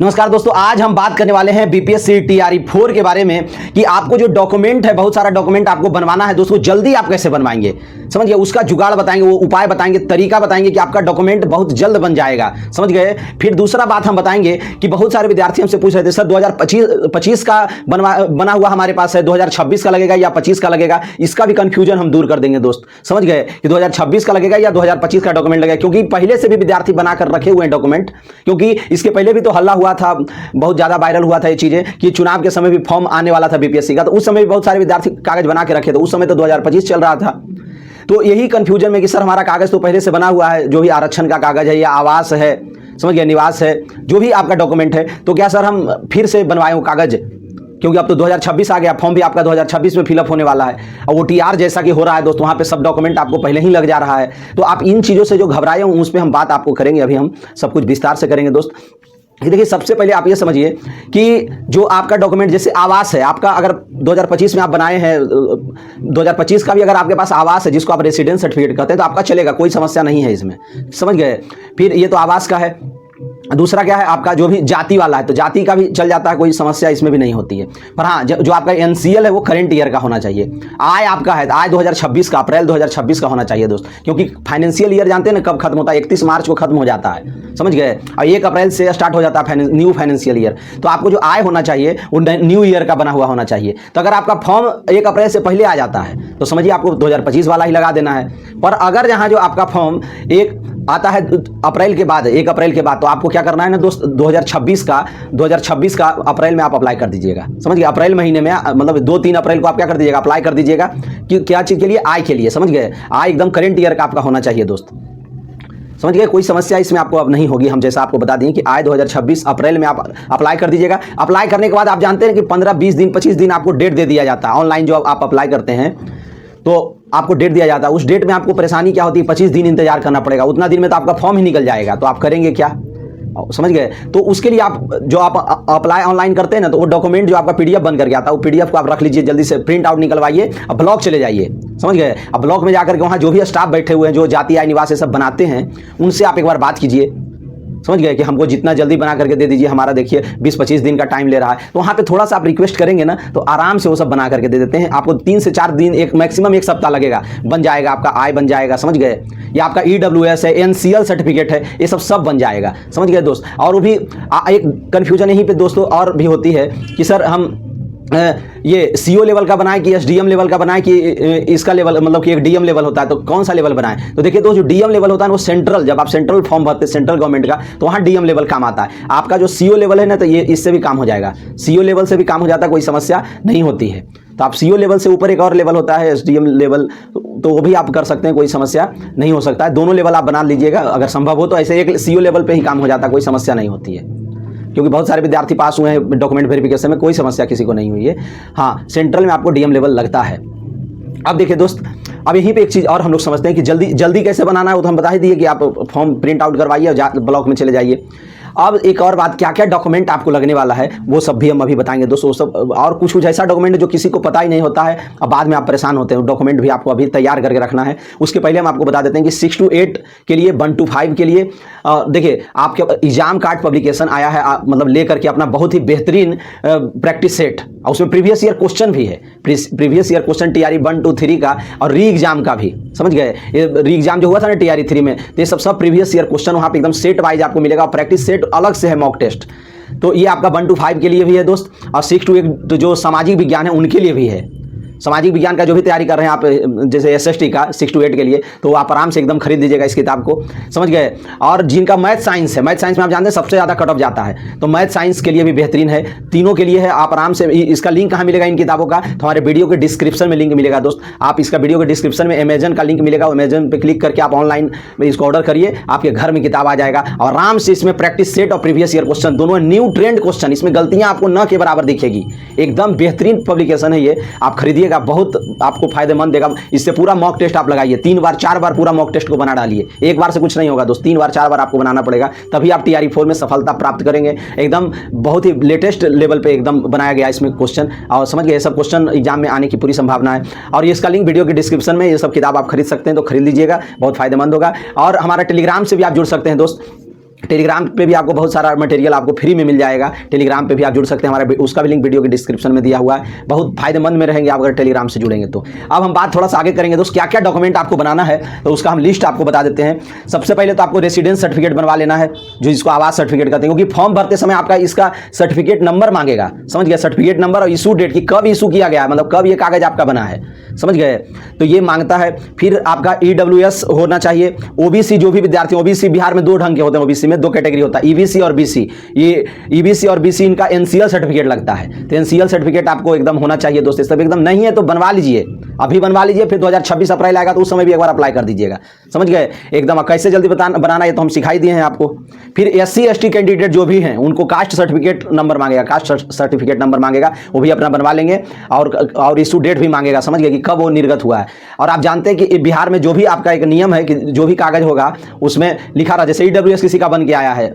नमस्कार दोस्तों, आज हम बात करने वाले हैं बीपीएससी टीआरई 4 के बारे में कि आपको जो डॉक्यूमेंट है, बहुत सारा डॉक्यूमेंट आपको बनवाना है दोस्तों, जल्दी आप कैसे बनवाएंगे। समझ गए, उसका जुगाड़ बताएंगे, वो उपाय बताएंगे, तरीका बताएंगे कि आपका डॉक्यूमेंट बहुत जल्द बन जाएगा। समझ गए। फिर दूसरा बात हम बताएंगे कि बहुत सारे विद्यार्थी हमसे पूछ रहे थे, सर 2025 का बना हुआ हमारे पास है, 2026 का लगेगा या 25 का लगेगा। इसका भी कंफ्यूजन हम दूर कर देंगे दोस्त। समझ गए कि 2026 का लगेगा या 2025 का डॉक्यूमेंट लगेगा, क्योंकि पहले से भी विद्यार्थी बनाकर रखे हुए हैं डॉक्यूमेंट। क्योंकि इसके पहले भी तो हल्ला हुआ था, बहुत ज्यादा वायरल हुआ था ये चीजें कि चुनाव के समय भी फॉर्म आने वाला था बीपीएससी का, तो उस समय भी बहुत सारे विद्यार्थी कागज बना के रखे थे। उस समय तो 2025 चल रहा था। तो यही कंफ्यूजन में कि सर हमारा कागज तो पहले से बना हुआ है, जो भी आरक्षण का कागज है या आवास है, समझ गए, निवास है, जो भी आपका डॉक्यूमेंट है, तो क्या सर हम फिर से बनवाए हो कागज, क्योंकि अब तो 2026 आ गया, फॉर्म भी आपका 2026 में फिलअप होने वाला है और वो टीआर जैसा कि हो रहा है दोस्तों, वहाँ पे सब डॉक्यूमेंट आपको पहले ही लग जा रहा है। तो आप इन चीज़ों से जो घबराए हो उस पर हम बात आपको करेंगे, अभी हम सब कुछ विस्तार से करेंगे दोस्त। देखिए, सबसे पहले आप ये समझिए कि जो आपका डॉक्यूमेंट जैसे आवास है आपका, अगर 2025 में आप बनाए हैं, 2025 का भी अगर आपके पास आवास है जिसको आप रेसिडेंस सर्टिफिकेट कहते हैं, तो आपका चलेगा, कोई समस्या नहीं है इसमें। समझ गए। फिर ये तो आवास का है। दूसरा क्या है, आपका जो भी जाति वाला है तो जाति का भी चल जाता है, कोई समस्या इसमें भी नहीं होती है। पर हाँ, जो आपका एनसीएल है वो करंट ईयर का होना चाहिए। आय आपका है, आय 2026 का, अप्रैल 2026 का होना चाहिए दोस्त, क्योंकि फाइनेंशियल ईयर जानते हैं ना कब खत्म होता है, 31 मार्च को खत्म हो जाता है। समझ गए। और 1 अप्रैल से स्टार्ट हो जाता है न्यू फाइनेंशियल ईयर। तो आपको जो आय होना चाहिए वो न्यू ईयर का बना हुआ होना चाहिए। तो अगर आपका फॉर्म 1 अप्रैल से पहले आ जाता है तो समझिए आपको 2025 वाला ही लगा देना है। पर अगर यहाँ जो आपका फॉर्म एक आता है अप्रैल के बाद, 1 अप्रैल के बाद, तो आपको क्या करना है ना दोस्त, 2026 का अप्रैल में आप अप्लाई कर दीजिएगा। समझ गए। अप्रैल महीने में, मतलब 2-3 अप्रैल को आप क्या कर दीजिएगा, अप्लाई कर दीजिएगा कि क्या चीज़ के लिए, आय के लिए। समझ गए। आय एकदम करंट ईयर का आपका होना चाहिए दोस्त। समझ गए। कोई समस्या इसमें आपको अब नहीं होगी। हम जैसा आपको बता दें कि आय 2026 अप्रैल में आप अप्लाई कर दीजिएगा। अप्लाई करने के बाद आप जानते हैं कि 15-20 दिन 25 दिन आपको डेट दे दिया जाता है। ऑनलाइन जो आप अप्लाई करते हैं तो आपको डेट दिया जाता है। उस डेट में आपको परेशानी क्या होती है, 25 दिन इंतजार करना पड़ेगा। उतना दिन में तो आपका फॉर्म ही निकल जाएगा। तो आप करेंगे क्या, समझ गए। तो उसके लिए आप जो आप अप्लाई ऑनलाइन करते हैं ना, तो वो डॉक्यूमेंट जो आपका पीडीएफ बन करके आता है, वो पीडीएफ को आप रख लीजिए, जल्दी से प्रिंट आउट निकलवाइए, अब ब्लॉक चले जाइए। समझ गए। अब ब्लॉक में जाकर के वहाँ जो भी स्टाफ बैठे हुए हैं, जो जाति आय निवास ये सब बनाते हैं, उनसे आप एक बार बात कीजिए। समझ गए कि हमको जितना जल्दी बना करके दे दीजिए, हमारा देखिए 20-25 दिन का टाइम ले रहा है। तो वहाँ पे थोड़ा सा आप रिक्वेस्ट करेंगे ना, तो आराम से वो सब बना करके दे देते हैं। आपको 3 से 4 दिन, एक मैक्सिमम 1 सप्ताह लगेगा, बन जाएगा, आपका आय बन जाएगा। समझ गए। या आपका EWS है, NCL सर्टिफिकेट है, ये सब बन जाएगा। समझ गए दोस्त। और वो भी एक कन्फ्यूजन यहीं पर दोस्तों और भी होती है कि सर हम ये CO लेवल का बनाए कि SDM लेवल का बनाए कि इसका लेवल, मतलब कि एक DM लेवल होता है, तो कौन सा लेवल बनाए। तो देखिए दोस्तों, जो DM लेवल होता है वो सेंट्रल, जब आप सेंट्रल फॉर्म भरते हैं सेंट्रल गवर्नमेंट का, तो वहाँ DM लेवल काम आता है। आपका जो CO लेवल है ना, तो ये इससे भी काम हो जाएगा, CO लेवल से भी काम हो जाता है, कोई समस्या नहीं होती है। तो आप CO लेवल से ऊपर एक और लेवल होता है SDM लेवल, तो वो भी आप कर सकते हैं, कोई समस्या नहीं हो सकता है। दोनों लेवल आप बना लीजिएगा अगर संभव हो तो। ऐसे एक CO लेवल पे ही काम हो जाता है, कोई समस्या नहीं होती है, क्योंकि बहुत सारे विद्यार्थी पास हुए हैं डॉक्यूमेंट वेरिफिकेशन में, कोई समस्या किसी को नहीं हुई है। हाँ, सेंट्रल में आपको DM लेवल लगता है। अब देखिए दोस्त, अब यहीं पे एक चीज़ और हम लोग समझते हैं कि जल्दी कैसे बनाना है, वो तो हम बता ही दिए कि आप फॉर्म प्रिंट आउट करवाइए और ब्लॉक में चले जाइए। अब एक और बात, क्या क्या डॉक्यूमेंट आपको लगने वाला है वो सब भी हम अभी बताएंगे दोस्तों। वो सब और कुछ ऐसा डॉक्यूमेंट जो किसी को पता ही नहीं होता है, अब बाद में आप परेशान होते हैं, डॉक्यूमेंट भी आपको अभी तैयार करके रखना है। उसके पहले हम आपको बता देते हैं कि 6 to 8 के लिए, 1 to 5 के लिए देखिए आपके एग्जाम कार्ड पब्लिकेशन आया है, मतलब लेकर के अपना बहुत ही बेहतरीन प्रैक्टिस सेट, और उसमें प्रीवियस ईयर क्वेश्चन भी है, previous year question TRE 1 to 3 का, और री एग्जाम का भी। समझ गए। ये री एग्जाम जो हुआ था ना TRE 3 में, तो ये सब प्रीवियस ईयर क्वेश्चन वहाँ पे एकदम सेट वाइज आपको मिलेगा, और प्रैक्टिस सेट अलग से है, मॉक टेस्ट। तो ये आपका 1 to 5 के लिए भी है दोस्त, और 6 to 8 तो जो सामाजिक विज्ञान है उनके लिए भी है। सामाजिक विज्ञान का जो भी तैयारी कर रहे हैं आप, जैसे SST का 6 to 8 के लिए, तो आप आराम से एकदम खरीद लीजिएगा इस किताब को। समझ गए। और जिनका मैथ साइंस है, मैथ साइंस में आप जानते हैं सबसे ज़्यादा कट ऑफ जाता है, तो मैथ साइंस के लिए भी बेहतरीन है, तीनों के लिए है। आप आराम से, इसका लिंक कहाँ मिलेगा इन किताबों का, तो हमारे वीडियो के डिस्क्रिप्शन में लिंक मिलेगा दोस्त। आप इसका वीडियो के डिस्क्रिप्शन में अमेजन का लिंक मिलेगा, अमेजन पर क्लिक करके आप ऑनलाइन इसको ऑर्डर करिए, आपके घर में किताब आ जाएगा। और आराम से इसमें प्रैक्टिस सेट और प्रीवियस ईयर क्वेश्चन दोनों न्यू ट्रेंड क्वेश्चन, इसमें गलतियाँ आपको न के बराबर दिखेगी। एकदम बेहतरीन पब्लिकेशन है ये, आप खरीदिएगा, बहुत आपको फायदेमंद देगा। इससे पूरा मॉक टेस्ट आप लगाइए, 3 बार 4 बार पूरा मॉक टेस्ट को बना डालिए। एक बार से कुछ नहीं होगा दोस्त, 3 बार 4 बार आपको बनाना पड़ेगा, तभी आप TRE 4 में सफलता प्राप्त करेंगे। एकदम बहुत ही लेटेस्ट लेवल पे एकदम बनाया गया इसमें क्वेश्चन, और समझ गए, ये सब क्वेश्चन एग्जाम में आने की पूरी संभावना है। और इसका लिंक वीडियो के डिस्क्रिप्शन में, ये सब किताब आप खरीद सकते हैं, तो खरीद लीजिएगा, बहुत फायदेमंद होगा। और हमारा टेलीग्राम से भी आप जुड़ सकते हैं दोस्त। टेलीग्राम पे भी आपको बहुत सारा मटेरियल आपको फ्री में मिल जाएगा। टेलीग्राम पे भी आप जुड़ सकते हैं, हमारा उसका भी लिंक वीडियो के डिस्क्रिप्शन में दिया हुआ है। बहुत फायदेमंद में रहेंगे आप अगर टेलीग्राम से जुड़ेंगे तो। अब हम बात थोड़ा सा आगे करेंगे दोस्त, क्या क्या डॉक्यूमेंट आपको बनाना है तो उसका हम लिस्ट आपको बता देते हैं। सबसे पहले तो आपको रेसिडेंस सर्टिफिकेट बनवा लेना है, जो इसको आवास सर्टिफिकेट कहते हैं, क्योंकि फॉर्म भरते समय आपका इसका सर्टिफिकेट नंबर मांगेगा, समझ गए, सर्टिफिकेट नंबर और इशू डेट की कब इशू किया गया, मतलब कब ये कागज आपका बना है, समझ गए, तो ये मांगता है। फिर आपका EWS होना चाहिए। OBC जो भी विद्यार्थी, OBC बिहार में 2 ढंग के होते हैं, OBC में 2 कैटेगरी होता है, EBC और BC। ये EBC और BC इनका NCL सर्टिफिकेट लगता है, तो NCL सर्टिफिकेट आपको एकदम होना चाहिए दोस्तों। सब एकदम नहीं है तो बनवा लीजिए, अभी बनवा लीजिए, फिर 2026 अप्रैल आएगा तो उस समय भी एक बार अप्लाई कर दीजिएगा, समझ गए। एकदम कैसे जल्दी बनाना है तो हम सिखाई दिए हैं आपको। फिर SC ST कैंडिडेट जो भी हैं उनको कास्ट सर्टिफिकेट नंबर मांगेगा, कास्ट सर्टिफिकेट नंबर मांगेगा, वो भी अपना बनवा लेंगे। और इशू डेट भी मांगेगा, समझ गए, कि कब वो निर्गत हुआ है। और आप जानते हैं कि बिहार में जो भी आपका एक नियम है कि जो भी कागज होगा उसमें लिखा रहा, जैसे EWS किसी का बन के आया है,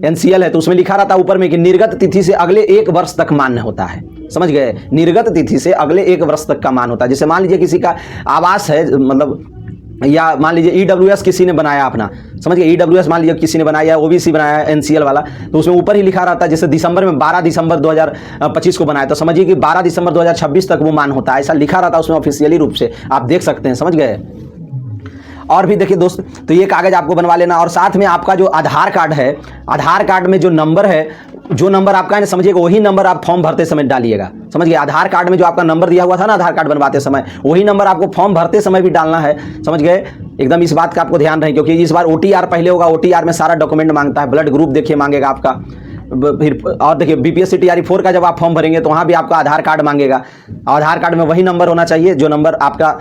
NCL है, तो उसमें लिखा रहता है ऊपर में कि निर्गत तिथि से अगले 1 वर्ष तक मान्य होता है, समझ गए। निर्गत तिथि से अगले 1 वर्ष तक का मान होता है। जैसे मान लीजिए किसी का आवास है, मतलब या मान लीजिए EWS किसी ने बनाया अपना, समझ गए, EWS मान लीजिए किसी ने बनाया, OBC बनाया है NCL वाला, तो उसमें ऊपर ही लिखा रहता है, जैसे दिसंबर में 12 दिसंबर 2025 को बनाया, तो समझिए कि 12 दिसंबर 2026 तक वो मान होता है, ऐसा लिखा रहता है उसमें ऑफिशियली रूप से, आप देख सकते हैं, समझ गए। और भी देखिए दोस्त, तो ये कागज आपको बनवा लेना। और साथ में आपका जो आधार कार्ड है, आधार कार्ड में जो नंबर है, जो नंबर आपका है, समझिएगा वही नंबर आप फॉर्म भरते समय डालिएगा, समझ गए। आधार कार्ड में जो आपका नंबर दिया हुआ था ना आधार कार्ड बनवाते समय, वही नंबर आपको फॉर्म भरते समय भी डालना है, समझ गए। एकदम इस बात का आपको ध्यान रहे, क्योंकि इस बार OTR पहले होगा, OTR में सारा डॉक्यूमेंट मांगता है, ब्लड ग्रुप देखिए मांगेगा आपका। फिर और देखिए BPSC TRE 4 का जब आप फॉर्म भरेंगे तो वहाँ भी आपका आधार कार्ड मांगेगा। आधार कार्ड में वही नंबर होना चाहिए जो नंबर आपका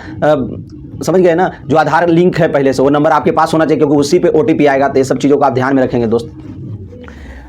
समझ गए ना, जो आधार लिंक है पहले से, वो नंबर आपके पास होना चाहिए, क्योंकि उसी पे OTP आएगा। तो ये सब चीज़ों को आप ध्यान में रखेंगे दोस्त।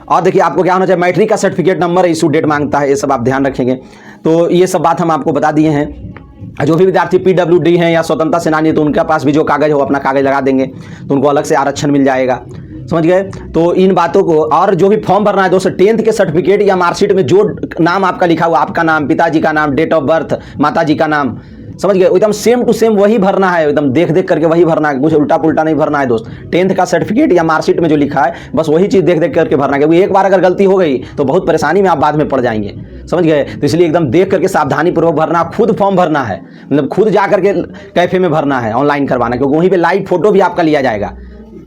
और देखिए आपको क्या होना चाहिए, मैट्रिक का सर्टिफिकेट नंबर, इशू डेट मांगता है, ये सब आप ध्यान रखेंगे। तो ये सब बात हम आपको बता दिए हैं। जो भी विद्यार्थी PWD हैं या स्वतंत्रता सेनानी, तो उनके पास भी जो कागज हो अपना कागज लगा देंगे, तो उनको अलग से आरक्षण मिल जाएगा, समझ गए। तो इन बातों को, और जो भी फॉर्म भरना है दोस्तों, 10th के सर्टिफिकेट या मार्कशीट में जो नाम आपका लिखा हुआ, आपका नाम, पिताजी का नाम, डेट ऑफ बर्थ, माताजी का नाम, समझ गए, एकदम सेम टू सेम वही भरना है, एकदम देख देख करके वही भरना है, कुछ उल्टा पुल्टा नहीं भरना है दोस्त। 10th का सर्टिफिकेट या मार्कशीट में जो लिखा है बस वही चीज़ देख देख करके भरना है, क्योंकि एक बार अगर गलती हो गई तो बहुत परेशानी में आप बाद में पड़ जाएंगे, समझ गए। तो इसलिए एकदम देख करके सावधानी पूर्वक भरना, खुद फॉर्म भरना है, मतलब खुद जा करके कैफे में भरना है, ऑनलाइन करवाना, क्योंकि वहीं पर लाइव फोटो भी आपका लिया जाएगा,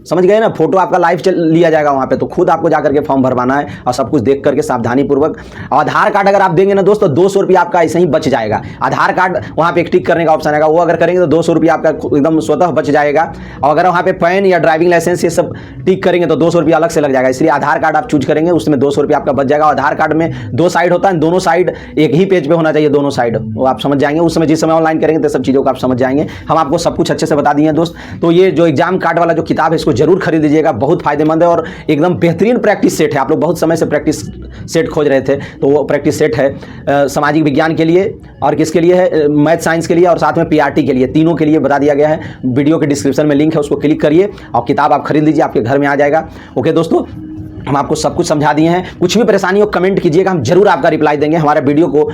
समझ गए ना, फोटो आपका लाइव लिया जाएगा वहाँ पे, तो खुद आपको जाकर के फॉर्म भरवाना है और सब कुछ देख करके सावधानी पूर्वक। आधार कार्ड अगर आप देंगे ना दोस्तों, 200 रुपये आपका ऐसे ही बच जाएगा। आधार कार्ड वहाँ पे एक टिक करने का ऑप्शन आएगा, वो अगर करेंगे तो 200 रुपये आपका एकदम स्वतः बच जाएगा। और अगर वहाँ पे पैन या ड्राइविंग लाइसेंस ये सब टिक करेंगे तो 200 रुपये अलग से लग जाएगा। इसलिए आधार कार्ड आप चूज करेंगे, उसमें 200 रुपये आपका बच जाएगा। आधार कार्ड में 2 साइड होता है, दोनों साइड एक ही पेज पे होना चाहिए, दोनों साइड, वो आप समझ जाएंगे उस समय, जिस समय ऑनलाइन करेंगे तो सब चीज़ों को आप समझ जाएंगे। हम आपको सब कुछ अच्छे से बता दिए दोस्त। तो ये जो एग्जाम कार्ड वाला जो किताब है इसको जरूर खरीद लीजिएगा, बहुत फायदेमंद है और एकदम बेहतरीन प्रैक्टिस सेट है। आप लोग बहुत समय से प्रैक्टिस सेट खोज रहे थे, तो वो प्रैक्टिस सेट है सामाजिक विज्ञान के लिए और किसके लिए है, मैथ साइंस के लिए और साथ में PRT के लिए, तीनों के लिए बता दिया गया है। वीडियो के डिस्क्रिप्शन में लिंक है, उसको क्लिक करिए और किताब आप खरीद लीजिए, आपके घर में आ जाएगा। ओके दोस्तों, हम आपको सब कुछ समझा दिए हैं। कुछ भी परेशानी हो कमेंट कीजिएगा, हम जरूर आपका रिप्लाई देंगे। हमारे वीडियो को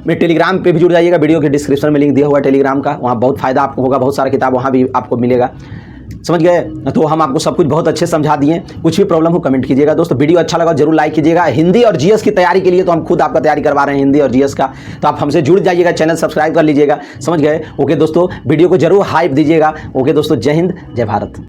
में टेलीग्राम पे भी जुड़ जाइएगा, वीडियो के डिस्क्रिप्शन में लिंक दिया हुआ है टेलीग्राम का, वहाँ बहुत फायदा आपको होगा, बहुत सारा किताब वहाँ भी आपको मिलेगा, समझ गए। तो हम आपको सब कुछ बहुत अच्छे समझा दिए। कुछ भी प्रॉब्लम हो कमेंट कीजिएगा दोस्तों। वीडियो अच्छा लगा जरूर लाइक कीजिएगा। हिंदी और GS की तैयारी के लिए तो हम खुद आपका तैयारी करवा रहे हैं, हिंदी और GS का, तो आप हमसे जुड़ जाइएगा, चैनल सब्सक्राइब कर लीजिएगा, समझ गए। ओके दोस्तों, वीडियो को जरूर हाइप दीजिएगा। ओके दोस्तों, जय हिंद, जय भारत।